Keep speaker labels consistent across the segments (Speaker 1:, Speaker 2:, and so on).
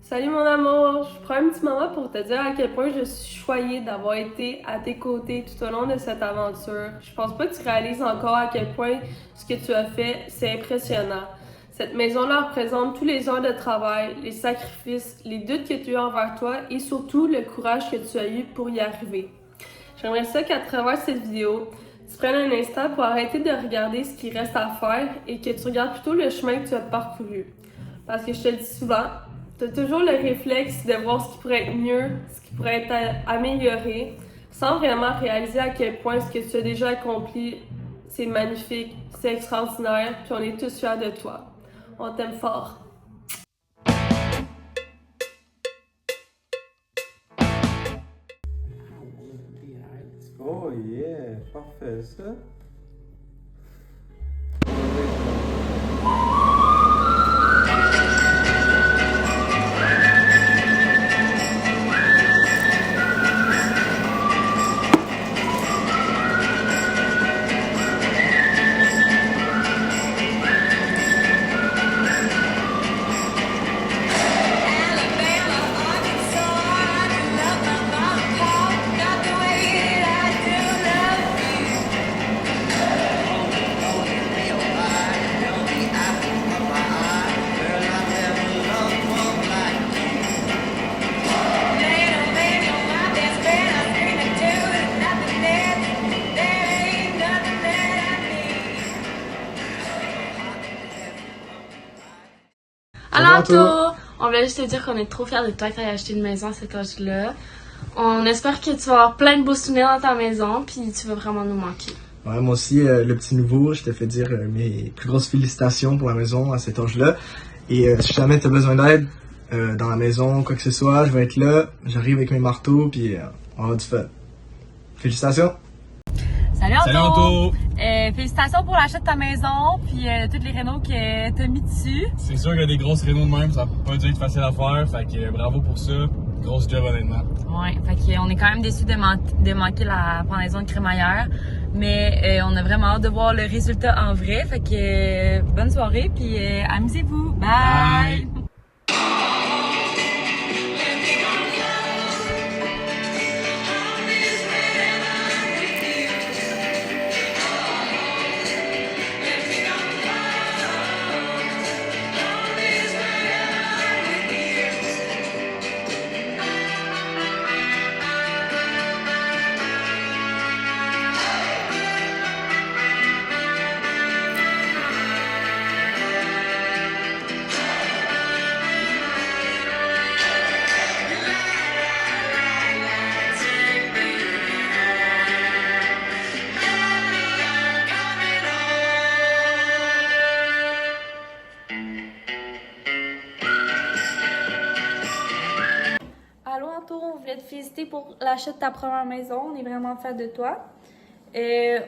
Speaker 1: Salut mon amour, je prends un petit moment pour te dire à quel point je suis choyée d'avoir été à tes côtés tout au long de cette aventure. Je pense pas que tu réalises encore à quel point ce que tu as fait, c'est impressionnant. Cette maison-là représente tous les heures de travail, les sacrifices, les doutes que tu as eu envers toi et surtout le courage que tu as eu pour y arriver. J'aimerais ça qu'à travers cette vidéo, tu prennes un instant pour arrêter de regarder ce qui reste à faire et que tu regardes plutôt le chemin que tu as parcouru. Parce que je te le dis souvent, tu as toujours le réflexe de voir ce qui pourrait être mieux, ce qui pourrait être amélioré, sans vraiment réaliser à quel point ce que tu as déjà accompli, c'est magnifique, c'est extraordinaire, puis on est tous fiers de toi. On t'aime fort.
Speaker 2: Oh yeah, parfait ça.
Speaker 3: Alentour! On voulait juste te dire qu'on est trop fiers de toi que tu aies acheté une maison à cet âge-là. On espère que tu vas avoir plein de beaux souvenirs dans ta maison, puis tu vas vraiment nous manquer.
Speaker 4: Ouais, moi aussi, le petit nouveau, je te fais dire mes plus grosses félicitations pour la maison à cet âge-là. Et si jamais tu as besoin d'aide dans la maison, quoi que ce soit, je vais être là. J'arrive avec mes marteaux, puis on va avoir du fun. Félicitations!
Speaker 5: Salut Anto!
Speaker 6: Salut Anto!
Speaker 5: Félicitations pour l'achat de ta maison, puis toutes les rénaux que t'as mis dessus.
Speaker 6: C'est sûr que des grosses rénaux de même, ça va pas dû être facile à faire, fait que bravo pour ça. Grosse job honnêtement.
Speaker 5: Ouais, fait qu'on est quand même déçus de manquer la pendaison de crémaillère, mais on a vraiment hâte de voir le résultat en vrai, fait que bonne soirée, puis amusez-vous. Bye!
Speaker 3: Allô Anto, on voulait te féliciter pour l'achat de ta première maison. On est vraiment fiers de toi.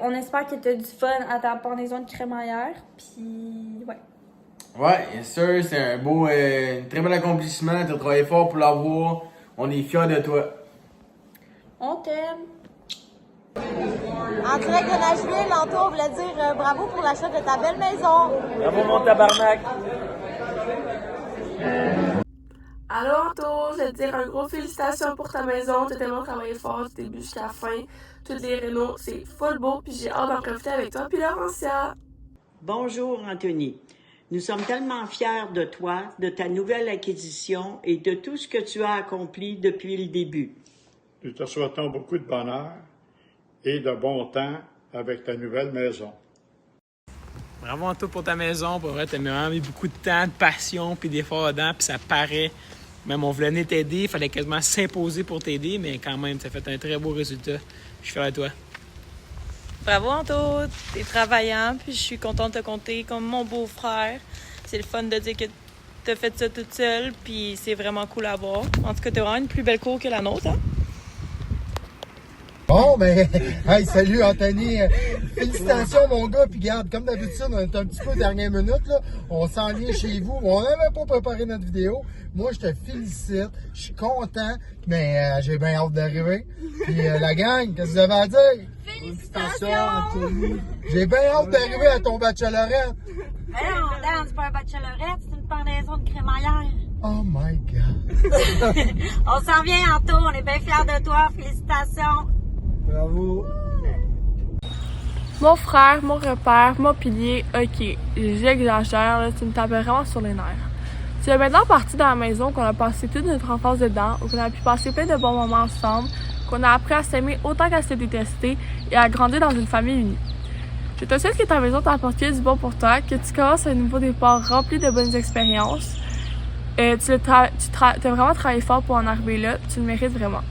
Speaker 3: On espère que tu as du fun à ta pendaison de crémaillère. Puis, ouais.
Speaker 2: Ouais, bien sûr, c'est un très bel accomplissement. Tu as travaillé fort pour l'avoir. On est fiers de toi.
Speaker 3: On t'aime.
Speaker 7: En direct de Nashville, Anto, on voulait dire bravo pour l'achat de ta belle maison.
Speaker 6: Bravo mon tabarnak!
Speaker 1: Allô Anto, je vais te dire un gros félicitations pour ta maison. Tu as tellement travaillé fort du début jusqu'à la fin. Toutes les rénaux, c'est full beau, puis j'ai hâte d'en profiter avec toi puis Laurentia.
Speaker 8: Bonjour Anthony. Nous sommes tellement fiers de toi, de ta nouvelle acquisition et de tout ce que tu as accompli depuis le début.
Speaker 9: Nous te souhaitons beaucoup de bonheur et de bon temps avec ta nouvelle maison.
Speaker 10: Bravo Anto pour ta maison. Pour vrai, t'as vraiment mis beaucoup de temps, de passion puis d'efforts dedans, puis ça paraît. Même on voulait venir t'aider, il fallait quasiment s'imposer pour t'aider, mais quand même, ça fait un très beau résultat. Je suis fier de toi.
Speaker 5: Bravo Anto, t'es travaillant, puis je suis contente de te compter comme mon beau-frère. C'est le fun de dire que t'as fait ça toute seule, puis c'est vraiment cool à voir. En tout cas, t'as vraiment une plus belle cour que la nôtre, hein?
Speaker 11: Bon, ben, hey, salut Anthony. Félicitations mon gars. Puis regarde, comme d'habitude, on est un petit peu dernière minute, là. On s'enligne chez vous. On n'avait pas préparé notre vidéo. Moi, je te félicite. Je suis content, mais j'ai bien hâte d'arriver. Puis la gang, qu'est-ce que vous avez à dire?
Speaker 7: Félicitations, Anthony.
Speaker 11: J'ai bien hâte d'arriver à ton bachelorette.
Speaker 7: Mais non, Dan, c'est pas un bachelorette, c'est une pendaison de crémaillère.
Speaker 11: Oh my God.
Speaker 7: On s'en vient, Anto. On est bien fiers de toi. Félicitations.
Speaker 11: Bravo.
Speaker 1: Mon frère, mon repère, mon pilier, ok, j'exagère, là, tu me tapes vraiment sur les nerfs. Tu es maintenant parti dans la maison, qu'on a passé toute notre enfance dedans, où qu'on a pu passer plein de bons moments ensemble, qu'on a appris à s'aimer autant qu'à se détester et à grandir dans une famille unie. Je te souhaite que ta maison t'apporte du bon pour toi, que tu commences un nouveau départ rempli de bonnes expériences. Tu as vraiment travaillé fort pour en arriver là, tu le mérites vraiment.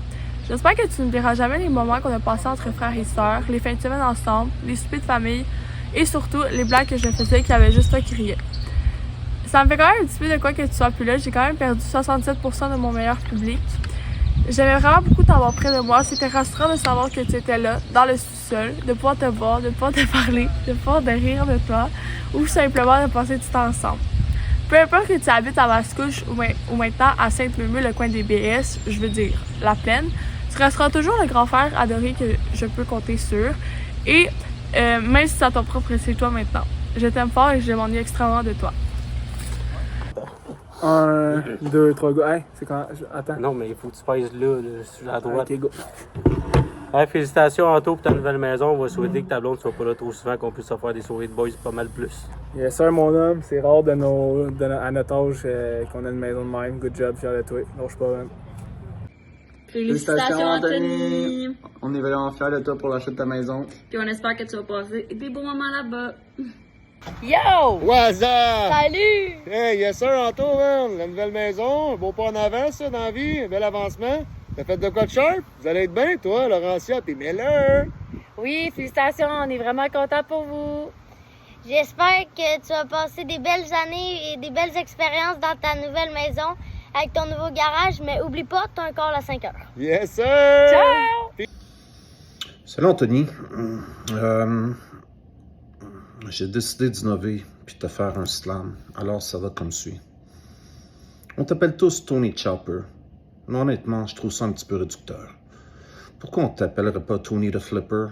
Speaker 1: J'espère que tu n'oublieras jamais les moments qu'on a passés entre frères et sœurs, les fins de semaine ensemble, les soupers de famille et surtout les blagues que je faisais qui avaient juste toi qui riais. Ça me fait quand même un petit peu de quoi que tu sois plus là, j'ai quand même perdu 67% de mon meilleur public. J'aimais vraiment beaucoup t'avoir près de moi, c'était rassurant de savoir que tu étais là, dans le sous-sol, de pouvoir te voir, de pouvoir te parler, de pouvoir de rire de toi ou simplement de passer du temps ensemble. Peu importe que tu habites à Mascouche ou maintenant à Sainte-Mémé, le coin des BS, je veux dire la plaine, tu resteras toujours le grand frère adoré que je peux compter sur. Et même si c'est à ton propre chez toi maintenant, je t'aime fort et je m'ennuie extrêmement de toi.
Speaker 10: 1, 2, 3, go. Hey, c'est quand. Attends.
Speaker 12: Non, mais il faut que tu pèses là, à droite.
Speaker 10: Ok, go.
Speaker 12: Hey, félicitations, Anto, pour ta nouvelle maison. On va souhaiter que ta blonde soit pas là trop souvent, qu'on puisse se faire des soirées de boys pas mal plus.
Speaker 10: Yes, sir, mon homme. C'est rare à notre âge qu'on a une maison de même. Good job, fier de toi. Lâche pas, même.
Speaker 3: Félicitations, Anthony!
Speaker 4: On est vraiment fiers de toi pour l'achat de ta maison.
Speaker 3: Puis on espère que tu vas passer des beaux moments là-bas.
Speaker 11: Yo! What's up?
Speaker 3: Salut!
Speaker 11: Hey, yes sir, Anto, man. La nouvelle maison, un beau pas en avant, ça, dans la vie, un bel avancement. T'as fait de quoi de sharp? Vous allez être bien, toi, Laurentia, pis Miller.
Speaker 3: Oui, félicitations, on est vraiment contents pour vous.
Speaker 7: J'espère que tu vas passer des belles années et des belles expériences dans ta nouvelle maison avec ton nouveau garage, mais oublie pas, t'as un call à 5 heures.
Speaker 11: Yes sir!
Speaker 3: Ciao!
Speaker 13: Salut Anthony. J'ai décidé d'innover puis de te faire un slam, alors ça va comme suit. On t'appelle tous Tony Chopper, mais honnêtement, je trouve ça un petit peu réducteur. Pourquoi on t'appellerait pas Tony the Flipper,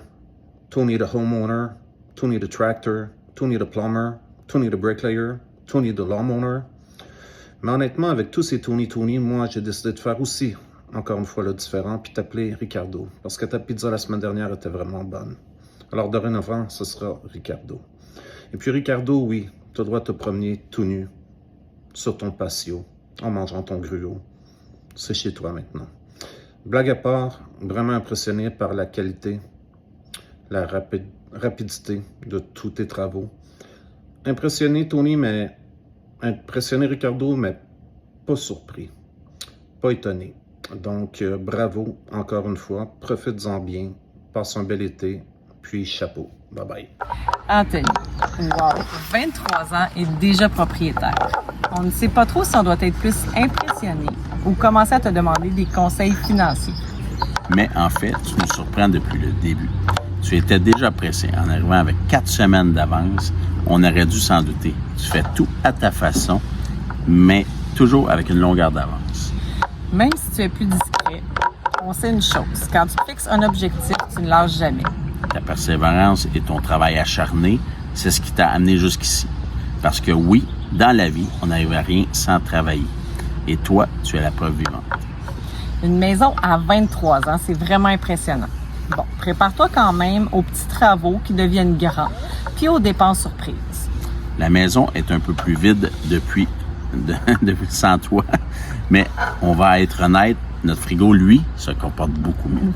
Speaker 13: Tony the Homeowner, Tony the Tractor, Tony the Plumber, Tony the Bricklayer, Tony the Lawnmower? Mais honnêtement, avec tous ces Tony, moi, j'ai décidé de faire aussi, encore une fois, le différent, puis t'appeler Ricardo, parce que ta pizza la semaine dernière était vraiment bonne. Alors dorénavant, ce sera Ricardo. Et puis Ricardo, oui, tu as le droit de te promener tout nu, sur ton patio, en mangeant ton gruau. C'est chez toi maintenant. Blague à part, vraiment impressionné par la qualité, la rapidité de tous tes travaux. Impressionné Ricardo, mais pas surpris, pas étonné. Donc, bravo encore une fois, profites-en bien, passe un bel été, puis chapeau. Bye bye.
Speaker 14: Anthony, wow, 23 ans et déjà propriétaire. On ne sait pas trop si on doit être plus impressionné ou commencer à te demander des conseils financiers.
Speaker 15: Mais en fait, tu nous surprends depuis le début. Tu étais déjà pressé. En arrivant avec 4 semaines d'avance, on aurait dû s'en douter. Tu fais tout à ta façon, mais toujours avec une longueur d'avance.
Speaker 14: Même si tu es plus discret, on sait une chose. Quand tu fixes un objectif, tu ne lâches jamais.
Speaker 15: Ta persévérance et ton travail acharné, c'est ce qui t'a amené jusqu'ici. Parce que oui, dans la vie, on n'arrive à rien sans travailler. Et toi, tu es la preuve vivante.
Speaker 14: Une maison à 23 ans, c'est vraiment impressionnant. Bon, prépare-toi quand même aux petits travaux qui deviennent grands, puis aux dépenses surprises.
Speaker 15: La maison est un peu plus vide depuis sans toi. Mais on va être honnête, notre frigo, lui, se comporte beaucoup mieux.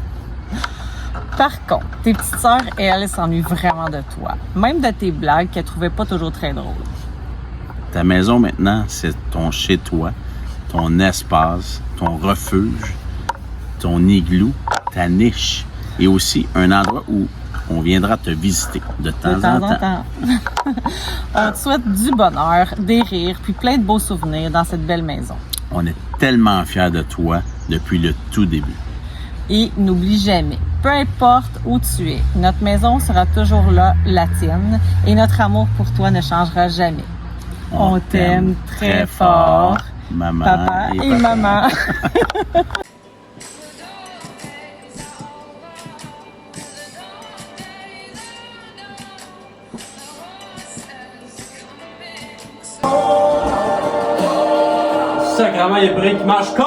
Speaker 14: Par contre, tes petites sœurs, elles, s'ennuient vraiment de toi. Même de tes blagues qu'elles trouvaient pas toujours très drôles.
Speaker 15: Ta maison, maintenant, c'est ton chez-toi, ton espace, ton refuge, ton igloo, ta niche et aussi un endroit où on viendra te visiter de temps en temps.
Speaker 14: On te souhaite du bonheur, des rires, puis plein de beaux souvenirs dans cette belle maison.
Speaker 15: On est tellement fiers de toi depuis le tout début.
Speaker 14: Et n'oublie jamais, peu importe où tu es, notre maison sera toujours là, la tienne, et notre amour pour toi ne changera jamais. On t'aime très fort,
Speaker 15: maman
Speaker 14: papa et maman.
Speaker 12: Sacrément, il y a le break qui marche comme